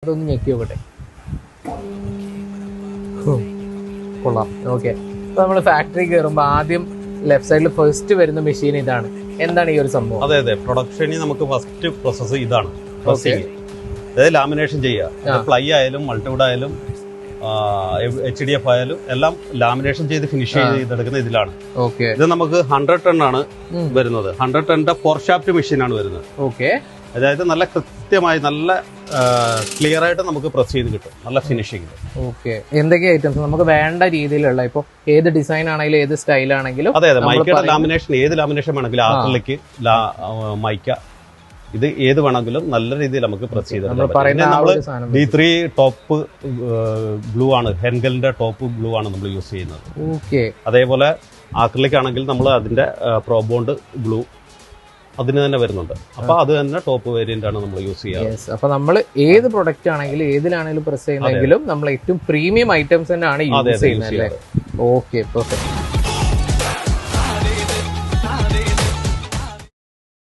ഇതൊന്ന് ഞെക്കി നോക്കട്ടെ. കൊള്ളാം. ഓക്കെ, അപ്പൊ നമ്മൾ ഫാക്ടറി കയറുമ്പോൾ ആദ്യം ലെഫ്റ്റ് സൈഡിൽ ഫസ്റ്റ് വരുന്ന മെഷീൻ ഇതാണ്. എന്താണ് ഈ ഒരു സംഭവം? അതെ അതെ, പ്രൊഡക്ഷനിൽ നമുക്ക് ഫസ്റ്റ് പ്രോസസ്സ് ഇതാണ്, പ്രസ്സിങ്. അതായത് ലാമിനേഷൻ ചെയ്യുക. പ്ലൈ ആയാലും മൾട്ടിവുഡ് ആയാലും HDF ആയാലും എല്ലാം ലാമിനേഷൻ ചെയ്ത് ഫിനിഷ് ചെയ്തെടുക്കുന്ന ഇതിലാണ്. ഇത് നമുക്ക് 100 ടൺ ആണ് വരുന്നത്. 100 ടണ്ണിന്റെ 4 ഷാഫ്റ്റ് മെഷീൻ ആണ് വരുന്നത്. ഓക്കെ, അതായത് നല്ല കൃത്യമായി നല്ല ക്ലിയർ ആയിട്ട് നമുക്ക് പ്രസ് ചെയ്ത് കിട്ടും, നല്ല ഫിനിഷിംഗ്. ഓക്കെ, എന്തൊക്കെ ഐറ്റംസ് നമുക്ക് വേണ്ട രീതിയിലുള്ള, ഇപ്പൊ ഏത് ഡിസൈൻ ആണെങ്കിലും ഏത് സ്റ്റൈൽ ആണെങ്കിലും. അതെ അതെ, മൈക്കയുടെ ലാമിനേഷൻ, ഏത് ലാമിനേഷൻ വേണമെങ്കിലും, ആക്രിലിക്, മൈക്ക, ഇത് ഏത് വേണമെങ്കിലും നല്ല രീതിയിൽ നമുക്ക് പ്രസ് ചെയ്ത് നമ്മൾ D3 ടോപ്പ് ഗ്ലൂ ആണ്, ഹെൻഗലിന്റെ ടോപ്പ് ഗ്ലൂ ആണ് നമ്മൾ യൂസ് ചെയ്യുന്നത്. ഓക്കെ, അതേപോലെ ആക്രിലിക് ആണെങ്കിൽ നമ്മൾ അതിന്റെ പ്രോബോണ്ട് ഗ്ലൂ അതിന് തന്നെ വരുന്നുണ്ട്. അപ്പൊ അത് തന്നെ ടോപ്പ് വേരിയന്റ് ആണ് നമ്മൾ യൂസ് ചെയ്യാറ്. അപ്പൊ നമ്മൾ ഏത് പ്രൊഡക്റ്റ് ആണെങ്കിലും ഏതിലാണെങ്കിലും പ്രസ് ചെയ്യുന്നെങ്കിലും നമ്മൾ ഏറ്റവും പ്രീമിയം ഐറ്റംസ് തന്നെയാണ് യൂസ് ചെയ്യുന്നത്. Okay, perfect.